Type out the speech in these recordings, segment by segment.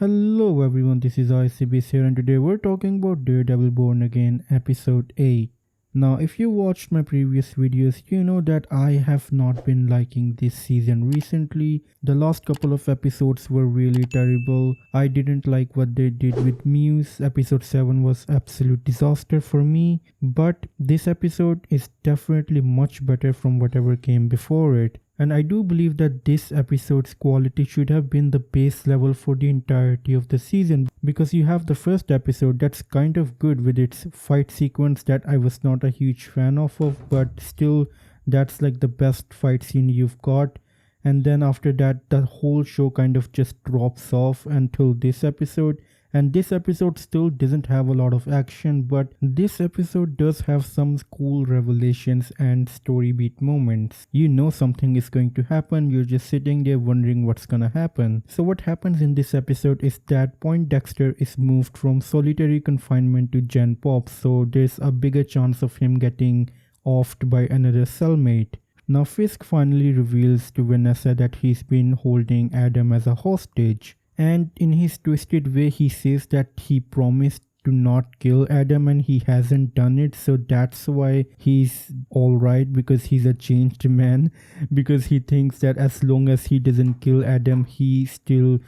Hello everyone, this is ICBs here and today we're talking about Daredevil Born Again episode 8. Now if you watched my previous videos, you know that I have not been liking this season recently. The last couple of episodes were really terrible. I didn't like what they did with Muse. Episode 7 was absolute disaster for me. But this episode is definitely much better from whatever came before it. And I do believe that this episode's quality should have been the base level for the entirety of the season, because you have the first episode that's kind of good with its fight sequence that I was not a huge fan of, but still that's like the best fight scene you've got. And then after that the whole show kind of just drops off until this episode. And this episode still doesn't have a lot of action, but this episode does have some cool revelations and story beat moments. You know something is going to happen, you're just sitting there wondering what's gonna happen. So what happens in this episode is that Poindexter is moved from solitary confinement to Gen Pop, so there's a bigger chance of him getting offed by another cellmate. Now Fisk finally reveals to Vanessa that he's been holding Adam as a hostage. And in his twisted way, he says that he promised to not kill Adam and he hasn't done it, so that's why he's alright, because he's a changed man, because he thinks that as long as he doesn't kill Adam, he's still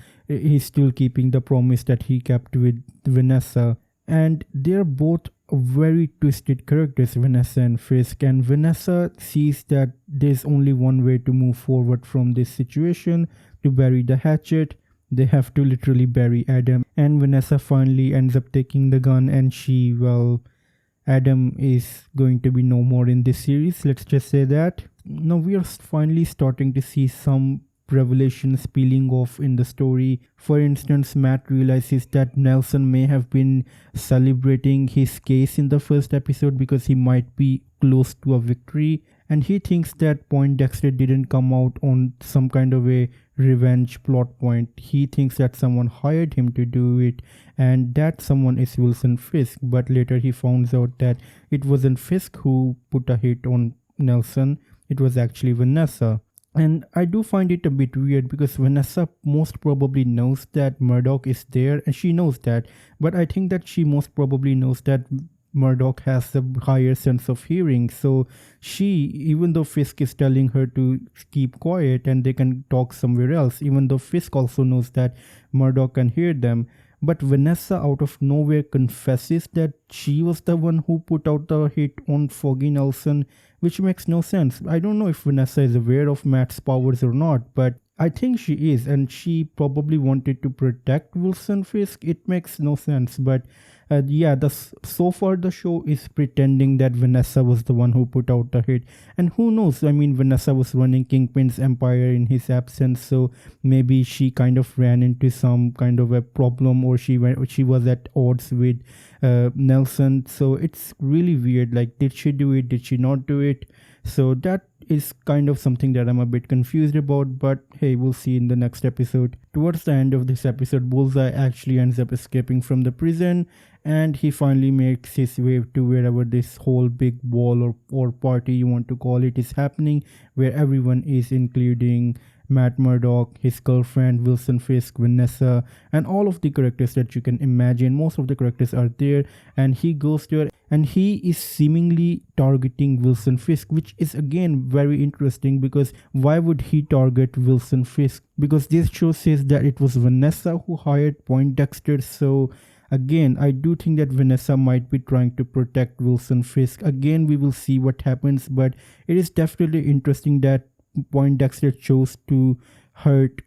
keeping the promise that he kept with Vanessa. And they're both very twisted characters, Vanessa and Fisk, and Vanessa sees that there's only one way to move forward from this situation: to bury the hatchet. They have to literally bury Adam, and Vanessa finally ends up taking the gun, and Adam is going to be no more in this series, let's just say that. Now we are finally starting to see some revelations peeling off in the story. For instance, Matt realizes that Nelson may have been celebrating his case in the first episode because he might be close to a victory, and he thinks that Poindexter didn't come out on some kind of a revenge plot point. He thinks that someone hired him to do it, and that someone is Wilson Fisk, but later he finds out that it wasn't Fisk who put a hit on Nelson, it was actually Vanessa. And I do find it a bit weird because Vanessa most probably knows that Murdoch is there, and she knows that, but I think that she most probably knows that Murdoch has a higher sense of hearing, so even though Fisk is telling her to keep quiet and they can talk somewhere else, even though Fisk also knows that Murdoch can hear them, but Vanessa out of nowhere confesses that she was the one who put out the hit on Foggy Nelson, which makes no sense. I don't know if Vanessa is aware of Matt's powers or not, but I think she is, and she probably wanted to protect Wilson Fisk. It makes no sense, but so far the show is pretending that Vanessa was the one who put out the hit, and who knows, I mean, Vanessa was running Kingpin's empire in his absence, so maybe she kind of ran into some kind of a problem, or she was at odds with Nelson. So it's really weird, like, did she do it, did she not do it? So that is kind of something that I'm a bit confused about, but hey, we'll see in the next episode. Towards the end of this episode, Bullseye actually ends up escaping from the prison, and he finally makes his way to wherever this whole big ball or party you want to call it is happening, where everyone is, including Matt Murdock, his girlfriend, Wilson Fisk, Vanessa, and all of the characters that you can imagine. Most of the characters are there, and he goes there and he is seemingly targeting Wilson Fisk, which is again very interesting, because why would he target Wilson Fisk? Because this show says that it was Vanessa who hired Poindexter, so again, I do think that Vanessa might be trying to protect Wilson Fisk. Again, we will see what happens, but it is definitely interesting that Poindexter chose to hurt,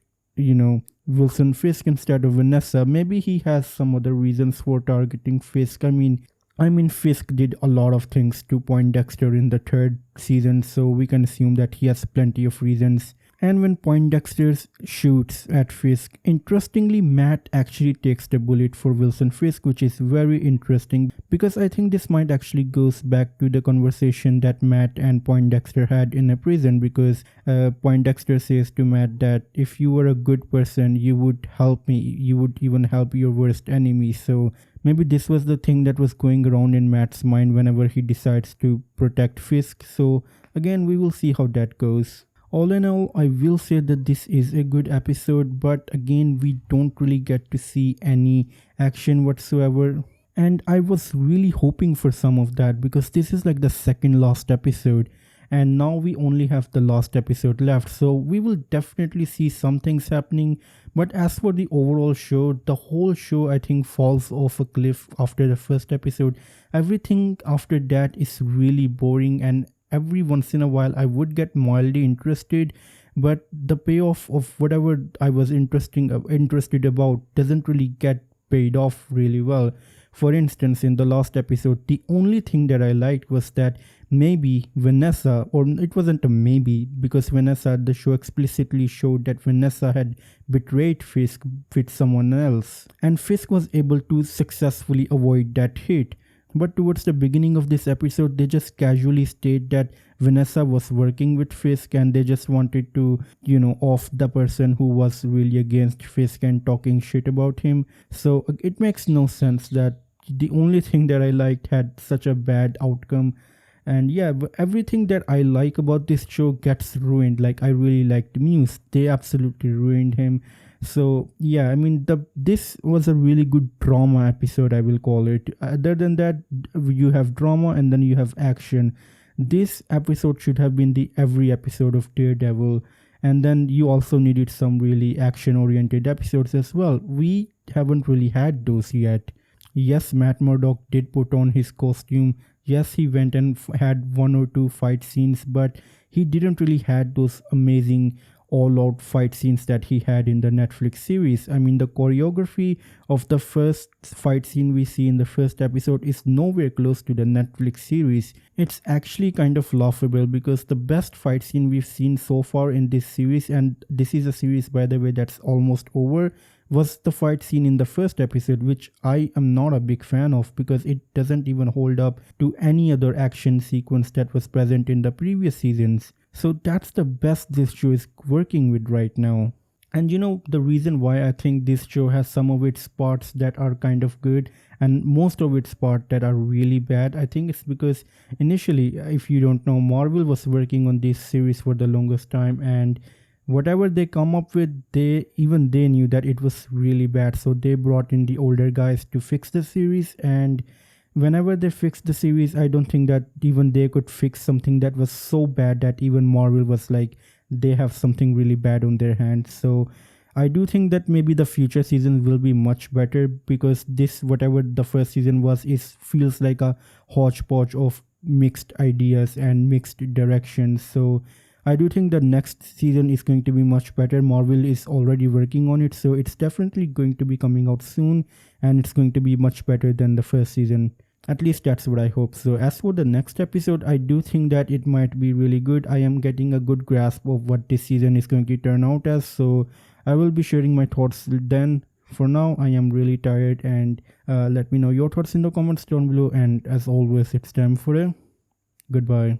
Wilson Fisk instead of Vanessa. Maybe he has some other reasons for targeting Fisk. I mean, Fisk did a lot of things to Poindexter in the third season, so we can assume that he has plenty of reasons. And when Poindexter shoots at Fisk, interestingly, Matt actually takes the bullet for Wilson Fisk, which is very interesting, because I think this might actually goes back to the conversation that Matt and Poindexter had in a prison, because Poindexter says to Matt that if you were a good person, you would help me, you would even help your worst enemy. So maybe this was the thing that was going around in Matt's mind whenever he decides to protect Fisk. So again, we will see how that goes. All in all, I will say that this is a good episode, but again, we don't really get to see any action whatsoever. And I was really hoping for some of that because this is like the second last episode, and now we only have the last episode left. So we will definitely see some things happening. But as for the overall show, the whole show I think falls off a cliff after the first episode. Everything after that is really boring, and every once in a while I would get mildly interested, but the payoff of whatever I was interested about doesn't really get paid off really well. For instance, in the last episode, the only thing that I liked was that maybe Vanessa, or it wasn't a maybe, because Vanessa, the show explicitly showed that Vanessa had betrayed Fisk with someone else, and Fisk was able to successfully avoid that hit. But towards the beginning of this episode, they just casually state that Vanessa was working with Fisk and they just wanted to, off the person who was really against Fisk and talking shit about him. So it makes no sense that the only thing that I liked had such a bad outcome. And yeah, but everything that I like about this show gets ruined. Like, I really liked Muse. They absolutely ruined him. So yeah, I mean, this was a really good drama episode, I will call it. Other than that, you have drama and then you have action. This episode should have been the every episode of Daredevil, and then you also needed some really action oriented episodes as well. We haven't really had those yet. Yes, Matt Murdock did put on his costume. Yes, he went and had one or two fight scenes, but he didn't really had those amazing all-out fight scenes that he had in the Netflix series. I mean, the choreography of the first fight scene we see in the first episode is nowhere close to the Netflix series. It's actually kind of laughable because the best fight scene we've seen so far in this series, and this is a series by the way that's almost over, was the fight scene in the first episode, which I am not a big fan of because it doesn't even hold up to any other action sequence that was present in the previous seasons. So that's the best this show is working with right now. And the reason why I think this show has some of its parts that are kind of good and most of its parts that are really bad, I think it's because initially, if you don't know, Marvel was working on this series for the longest time, and whatever they come up with, they knew that it was really bad. So they brought in the older guys to fix the series, and whenever they fixed the series, I don't think that even they could fix something that was so bad that even Marvel was like, they have something really bad on their hands. So I do think that maybe the future seasons will be much better, because this, whatever the first season was, feels like a hodgepodge of mixed ideas and mixed directions. So I do think the next season is going to be much better. Marvel is already working on it, so it's definitely going to be coming out soon, and it's going to be much better than the first season. At least that's what I hope. So as for the next episode, I do think that it might be really good. I am getting a good grasp of what this season is going to turn out as, so I will be sharing my thoughts then. For now, I am really tired, and let me know your thoughts in the comments down below, and as always, it's time for a goodbye.